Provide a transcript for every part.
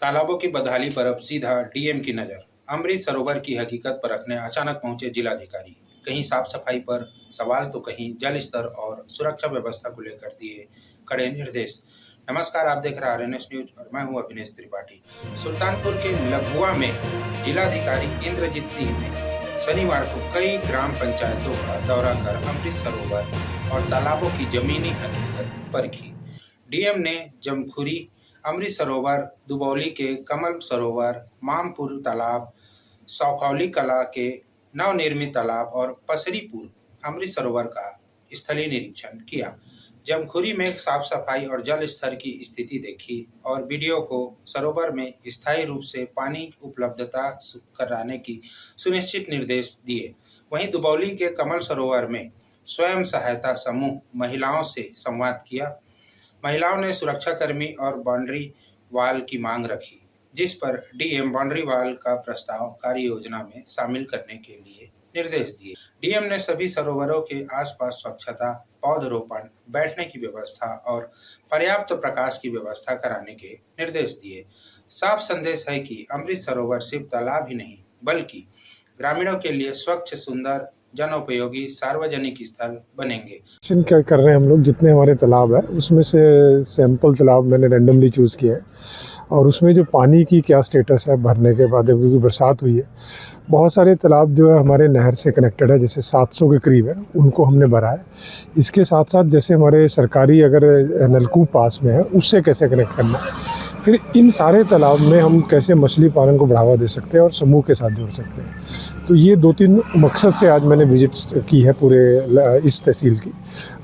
तालाबों की बदहाली पर अब सीधा डीएम की नजर। अमृत सरोवर की हकीकत परखने अचानक पहुंचे जिलाधिकारी। कहीं साफ सफाई पर सवाल तो कहीं जल स्तर और सुरक्षा व्यवस्था को लेकर दिए कड़े निर्देश। नमस्कार, आप देख रहे हैं आरएनएस न्यूज और मैं हूं अभिनेश त्रिपाठी। सुल्तानपुर के लभुआ में जिलाधिकारी इंद्रजीत सिंह ने शनिवार को कई ग्राम पंचायतों का दौरा कर अमृत सरोवर और तालाबों की जमीनी हकीकत परखी। डीएम ने जमखुरी, अमृत सरोवर, दुबौली के कमल सरोवर, मामपुर तालाब, सौखौली कला के नवनिर्मित तालाब और पसरीपुर अमृत सरोवर का स्थलीय निरीक्षण किया। जमखुरी में साफ सफाई और जल स्तर की स्थिति देखी और वीडियो को सरोवर में स्थायी रूप से पानी की उपलब्धता कराने की सुनिश्चित निर्देश दिए। वहीं दुबौली के कमल सरोवर में स्वयं सहायता समूह महिलाओं से संवाद किया। महिलाओं ने सुरक्षाकर्मी और बाउंड्री वाल की मांग रखी, जिस पर डीएम बाउंड्री वाल का प्रस्ताव कार्य योजना में शामिल करने के लिए निर्देश दिए। डीएम ने सभी सरोवरों के आसपास स्वच्छता, पौधरोपण, बैठने की व्यवस्था और पर्याप्त प्रकाश की व्यवस्था कराने के निर्देश दिए। साफ संदेश है कि अमृत सरोवर सिर्फ तालाब ही नहीं बल्कि ग्रामीणों के लिए स्वच्छ, सुंदर, जनोपयोगी सार्वजनिक स्थल बनेंगे। क्या कर रहे हैं हम लोग, जितने हमारे तालाब है उसमें से सैंपल तालाब मैंने रैंडमली चूज़ किया है और उसमें जो पानी की क्या स्टेटस है भरने के बाद, क्योंकि बरसात हुई है, बहुत सारे तालाब जो है हमारे नहर से कनेक्टेड है, जैसे 700 के करीब है, उनको हमने भरा है। इसके साथ साथ जैसे हमारे सरकारी अगर नलकूप पास में है उससे कैसे कनेक्ट करना है, फिर इन सारे तालाब में हम कैसे मछली पालन को बढ़ावा दे सकते हैं और समूह के साथ जोड़ सकते हैं। तो ये 2-3 मकसद से आज मैंने विजिट की है पूरे इस तहसील की,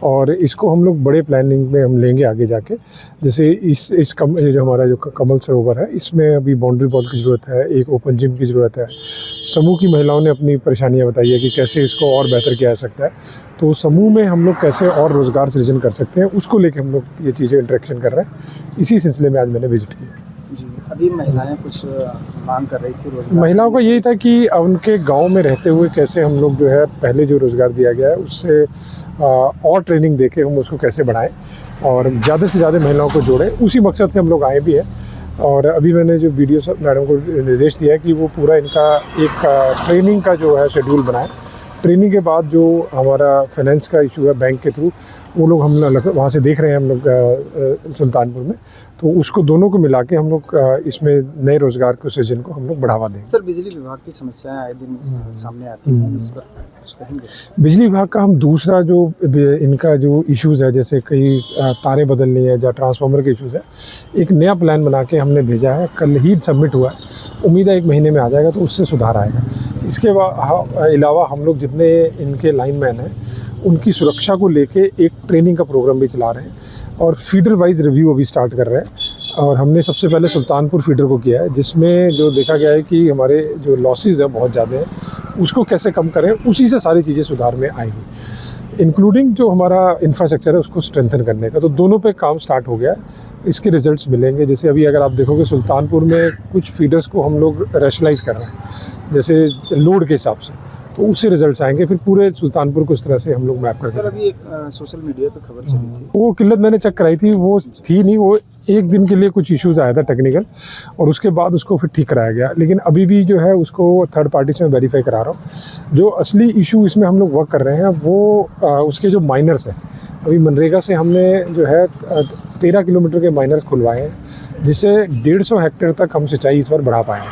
और इसको हम लोग बड़े प्लानिंग में हम लेंगे आगे जाके। जैसे जो हमारा जो कमल सरोवर है, इसमें अभी बाउंड्री वॉल की ज़रूरत है, एक ओपन जिम की ज़रूरत है। समूह की महिलाओं ने अपनी परेशानियाँ बताई है कि कैसे इसको और बेहतर किया जा सकता है, तो समूह में हम लोग कैसे और रोज़गार सृजन कर सकते हैं, उसको लेके हम लोग ये चीज़ें इंटरेक्शन कर रहे हैं। इसी सिलसिले में आज मैंने विजिट किया। जी, अभी महिलाएं कुछ मांग कर रही थी रोजगार। महिलाओं का यही था कि उनके गांव में रहते हुए कैसे हम लोग जो है पहले जो रोज़गार दिया गया है उससे और ट्रेनिंग देके हम उसको कैसे बढ़ाएं और ज़्यादा से ज़्यादा महिलाओं को जोड़ें। उसी मकसद से हम लोग आए भी हैं। और अभी मैंने जो वीडियो मैडम को निर्देश दिया है कि वो पूरा इनका एक ट्रेनिंग का जो है शेड्यूल बनाए। ट्रेनिंग के बाद जो हमारा फाइनेंस का इशू है बैंक के थ्रू, वो लोग हम वहाँ से देख रहे हैं हम लोग सुल्तानपुर में, तो उसको दोनों को मिला के हम लोग इसमें नए रोज़गार के सृजन को हम लोग बढ़ावा देंगे। सर, बिजली विभाग की समस्याएं आए दिन सामने आती हैं, इस पर कुछ कहेंगे? बिजली विभाग का हम दूसरा जो इनका जो इश्यूज़ है, जैसे कई तारे बदलनी है या ट्रांसफार्मर के इश्यूज़ है, एक नया प्लान बना के हमने भेजा है, कल ही सबमिट हुआ है। उम्मीद है 1 महीने में आ जाएगा, तो उससे सुधार आएगा। इसके अलावा हम लोग जितने इनके लाइनमैन हैं उनकी सुरक्षा को लेके एक ट्रेनिंग का प्रोग्राम भी चला रहे हैं और फीडर वाइज रिव्यू अभी स्टार्ट कर रहे हैं। और हमने सबसे पहले सुल्तानपुर फीडर को किया है, जिसमें जो देखा गया है कि हमारे जो लॉसेस हैं बहुत ज़्यादा हैं, उसको कैसे कम करें, उसी से सारी चीज़ें सुधार में आएंगी, इंक्लूडिंग जो हमारा इंफ्रास्ट्रक्चर है उसको स्ट्रेंथन करने का। तो दोनों पे काम स्टार्ट हो गया है, इसके रिजल्ट्स मिलेंगे। जैसे अभी अगर आप देखोगे सुल्तानपुर में कुछ फीडर्स को हम लोग रैशनलाइज कर रहे हैं, जैसे लोड के हिसाब से, तो उससे रिजल्ट्स आएंगे। फिर पूरे सुल्तानपुर को इस तरह से हम लोग मैप कर सकते हैं। सर, अभी एक सोशल मीडिया पे खबर चली थी, वो किल्लत मैंने चेक कराई थी, वो थी नहीं, वो 1 दिन के लिए कुछ इश्यूज़ आया था टेक्निकल, और उसके बाद उसको फिर ठीक कराया गया। लेकिन अभी भी जो है उसको थर्ड पार्टी से मैं वेरीफाई करा रहा हूँ। जो असली इशू इसमें हम लोग वर्क कर रहे हैं वो उसके जो माइनर्स हैं, अभी मनरेगा से हमने जो है 13 किलोमीटर के माइनर्स खुलवाए हैं, जिससे 150 हेक्टेयर तक हम सिंचाई इस बार बढ़ा पाए हैं।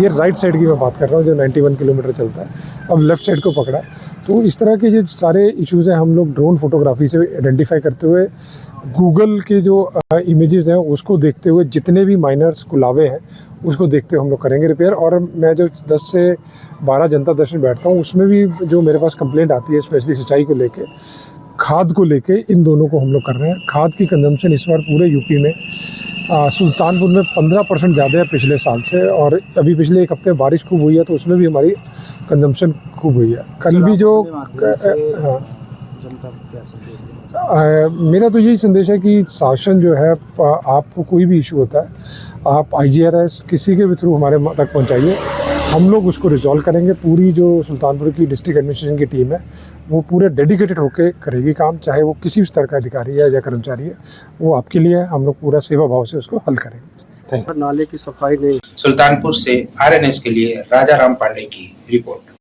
ये राइट साइड की मैं बात कर रहा हूँ, जो 91 किलोमीटर चलता है, अब लेफ़्ट साइड को पकड़ा है। तो इस तरह के जो सारे इश्यूज़ हैं हम लोग ड्रोन फोटोग्राफी से आइडेंटिफाई करते हुए, गूगल के जो इमेजेस हैं उसको देखते हुए, जितने भी माइनर्स खुलावे हैं उसको देखते हुए हम लोग करेंगे रिपेयर। और मैं जो 10 से 12 जनता दर्शन बैठता हूँ, उसमें भी जो मेरे पास कंप्लेंट आती है स्पेशली सिंचाई को लेके, खाद को लेके, इन दोनों को हम लोग कर रहे हैं। खाद की कंजम्पशन इस बार पूरे यूपी में सुल्तानपुर में 15% ज़्यादा है पिछले साल से, और अभी पिछले 1 हफ्ते बारिश खूब हुई है तो उसमें भी हमारी कंजम्पशन खूब हुई है। कल भी जो जनता को क्या संदेश देना? मेरा तो यही संदेश है कि शासन जो है, आपको कोई भी इशू होता है आप IGRS किसी के भी थ्रू हमारे तक पहुंचाइए, हम लोग उसको रिजॉल्व करेंगे। पूरी जो सुल्तानपुर की डिस्ट्रिक्ट एडमिनिस्ट्रेशन की टीम है वो पूरे डेडिकेटेड होकर करेगी काम, चाहे वो किसी भी स्तर का अधिकारी है या कर्मचारी है, वो आपके लिए है। हम लोग पूरा सेवा भाव से उसको हल करेंगे। नाले की सफाई नहीं। सुल्तानपुर से आरएनएस के लिए राजा राम पांडे की रिपोर्ट।